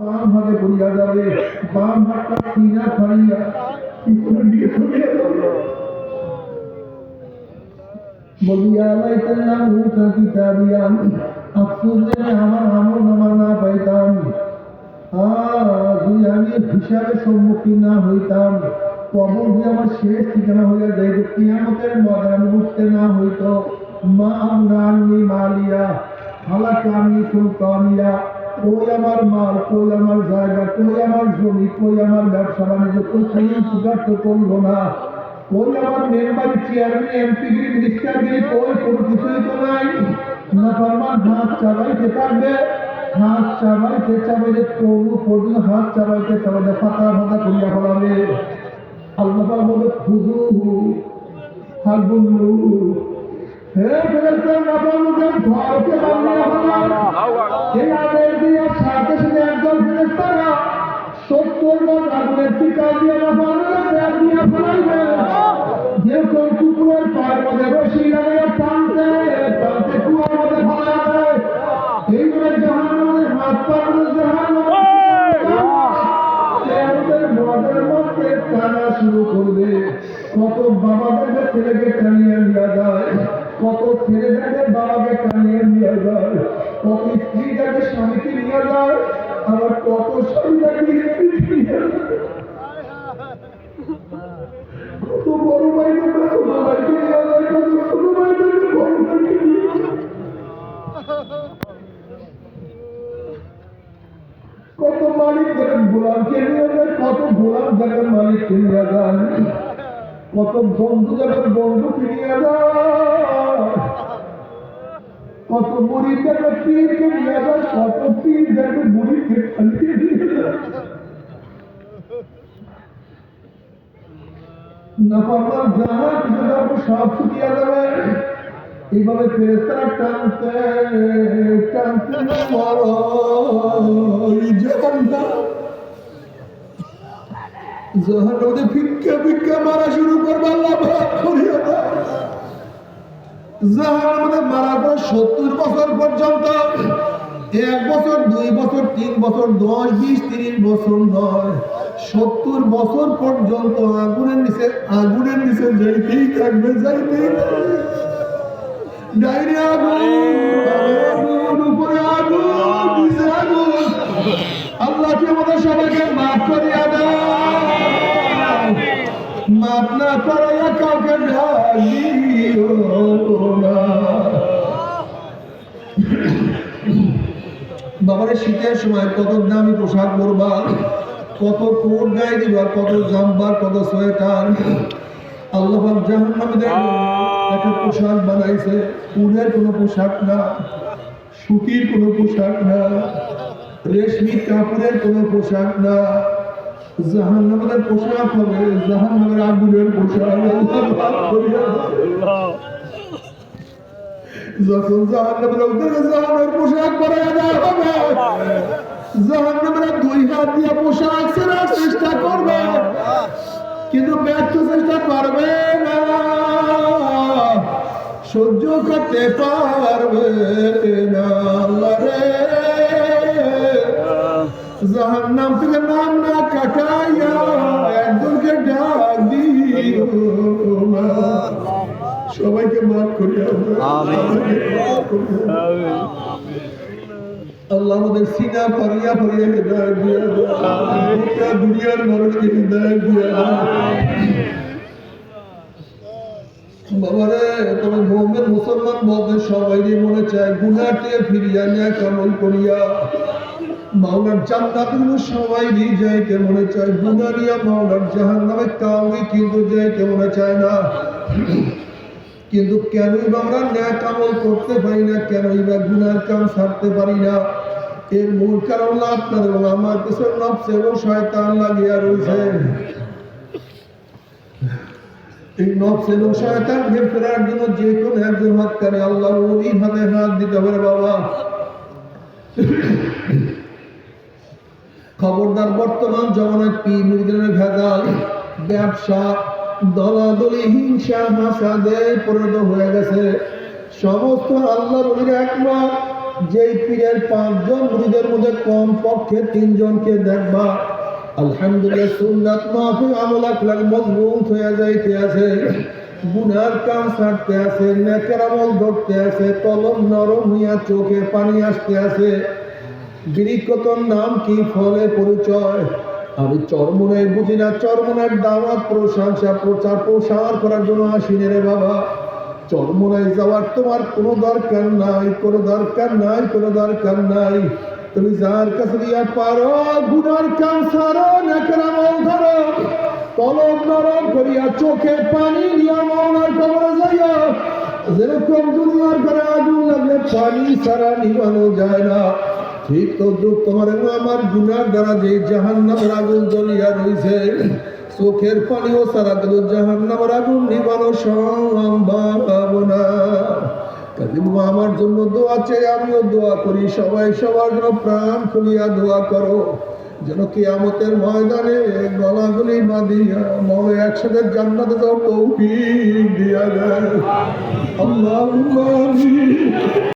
বাম হাতে পড়িয়া যাবে, বাম হাতটা সিনা ফাড়িয়া পিছনের দিকে ছড়িয়ে যাবে। বলিয়া লাইতাল্লাহ মুতা কিতাবিয়ান, আফসোস যে আমার আমল নামা না পাইতাম, যদি আমি হিসাবের সম্মুখীন না হইতাম, কবর যে আমার শেষ ঠিকানা হইয়া যাইত, কিয়ামতের ময়দানে উঠতে না হইত। মা আমনানি মালিয়া হালাকানি সুলতানিয়া, কই আমার মাল, কই আমার জায়গা, কই আমার জমি, কই আমার ব্যবসা বাণিজ্য, কোথায় উপকার তো করলো না। কই আমার মেম্বারি, চেয়ারম্যান, এমপিগিরি, মিনিস্টারগিরি, কই কোনো কিছুই তো নাই। না ফরমান হাত চাবাইতে থাকবে, হাত চাবাইতে চাবাইতে তবু পর্যন্ত হাত চাবাইতে চাবাইতে ফাঁকা ফাঁকা করিয়া ফেলাবে। আল্লাহ বলে খুজুহু হাগুল্লু, হে ফেরেশতা নাফরমানদের ধরকে বান্ধিয়া ফেলাও। এই আদেশ দিয়া সাথে সাথে একজন ফেরেশতারা 70 বার আগুনের টিকা দিয়ে নাফরমানদের দিয়া ফেলাইবে। যেরকম কুকুরের পায়ের মধ্যে রশি লাগাইয়া টানতে টানতে কুয়ার মধ্যে ফেলা দেয়, এইভাবে জাহান্নামের হাত পা মধ্যে টানা শুরু করবে। কত বাবাদেরকে ছেলেকে টানিয়ে নিয়ে যায়, কত ছেলেদেরকে বাবাকে টানিয়ে নিয়ে যায়, কত স্ত্রীটাকে স্বামীকে নিয়ে যায়, আবার কত স্বামীটাকে নিয়ে যায়, কত বড় ভাইকে ছোট ভাইকে নিয়ে যায়, কত ছোট ভাইকে বড় ভাইকে নিয়ে যায়, কত মালিক ধরেন গোলামকে নিয়ে যায়, কত গোলাম ধরেন মালিককে নিয়ে যায়, কত বন্ধু যখন বন্ধুকে নিয়ে যায়, কত মুড়ি দেখে পীরকে নিয়ে যায়, কত পীর দেখে মুড়িকে খালিয়ে নিয়ে যায়। নাফরমান যাহা কিছু যাবো সব ছুটিয়া যাবে। এইভাবে ফেরেশতারা টানতে টানতে জাহান্নামে ভিক্ষা ভিক্ষা মারা শুরু করবে। আল্লাহ ভাগ করিয়া দাও। জাহান্নামে মারা পর 70 বছর পর্যন্ত, 1 বছর 2 বছর 3 বছর 10 20 30 বছর নয়, 70 বছর পর্যন্ত আগুনের নিচে যাইতেই থাকবে, যাইতেই থাকবে। ডাইরে আগুন, উপরে আগুন, নিচে আগুন। আল্লাহ কি আমাদের সবাইকে মাফ করিয়া দাও। মাফ না করাইয়া কাউকে ঢালিও না। বাবারে শীতের সময় কত দামি পোশাক পরবা, কত কোট গায়ে দিবা, কত জাম্পার, কত সোয়েটার। আল্লাহ জাহান্নামীদের একটা পোশাক বানাইছে, উলের কোনো পোশাক না, সুতির কোনো পোশাক না, রেশমি কাপড়ের কোনো পোশাক না। জাহান্নামের পোশাক হবে জাহান্নামের আগুনের পোশাক। যখন জাহান্নামের জাহান্নামের পোশাক পরাইয়া দেওয়া হবে, জাহান্নামের 2 হাত দিয়ে পোশাক ছেড়ার চেষ্টা করবে, কিন্তু ব্যর্থ চেষ্টা করবে না, সহ্য করতে পারবে না। আল্লাহ রে, জাহান্নাম থেকে নাম না কাটাইয়া একজনকে ডাক দিও। সবাইকে মাফ করিয়া আল্লাহ আমাদের সিনা ফারিয়া ফারিয়া হিদায়াত দিয়া দাও, দুনিয়ার মানুষকে হিদায়াত দিয়া দাও। বাবারে, তবে মুমিন মুসলমান বলতে সবাই মনে চায় গুনাহ থেকে ফিরিয়া নেক আমল করিয়া মাওলার জান্নাতে সবাই যাইতে মনে চায়, গুনাহ নিয়া মাওলার জাহান্নামে কাউকে কিন্তু যাইতে মনে চায় না। কিন্তু কেনই বা আমরা নেক আমল করতে পারি না, কেনই বা গুনার কাম ছাড়তে পারি না? এর মূল কারণ আপনার এবং আমার পিছনে নফস এবং শয়তান লাগিয়া রয়েছে। এই নফস এবং শয়তানকে ফেরার জন্য যে কোনো একজন হাত করে আল্লাহর ওলির হাতে হাত দিতে হবে বাবা। খবরদার, বর্তমান জমানায় পীর মুরিদের ভেজাল, ব্যবসা, দলাদলি, হিংসা, হাসাদে পরিণত হয়ে গেছে। সমস্ত আল্লাহর ওলিরা একমত যেই পীরের 5 জন মুরিদের মধ্যে কম পক্ষে 3 জনকে দেখবা আলহামদুলিল্লাহ সুন্নাত মাহফিল আমল আখলাক মজবুত হয়ে যাইতে আছে, গুনার কাম ছাড়তে আছে, নেকের আমল ধরতে আছে, কলম নরম হইয়া চোখে পানি আসতে আছে। বিরিকতর নাম কি, ফলে পরিচয়। আমি চরমনায় বুঝি না, চরমনার দাওয়াত প্রশংসা প্রচার প্রসার করার জন্য আসিনি রে বাবা। চরমনায় যাওয়ার তোমার কোনো দরকার নাই, কোনো দরকার নাই, কোনো দরকার নাই। তুমি যার কাছে দিয়া পারো গুনার কাম ছাড়ো, নেকের আমল ধরো, কলম নরম করিয়া চোখে পানি দিয়া মওলার কবরে যাইয়া, যেরকম দুনিয়ার ঘরে আগুন লাগলে পানি ছাড়া নিভানো যায় না, ঠিক তদ্রুপ তোমার এবং আমার গুনার দ্বারা যে জাহান্নামের আগুন জ্বলিয়া রয়েছে, চোখের পানিও ছাড়া গেল জাহান্নামের আগুন নিভানো সম্ভব না। কাজী আমার জন্য দোয়া চাই, আমিও দোয়া করি, সবাই সবার জন্য প্রাণ খুলিয়া দোয়া করো, যেন কিয়ামতের ময়দানে গলাগুলি বাঁধিয়া মনে একসাথে জান্নাতে যাও তৌফিক দিয়া দেয়। আল্লাহুম্মা আমিন।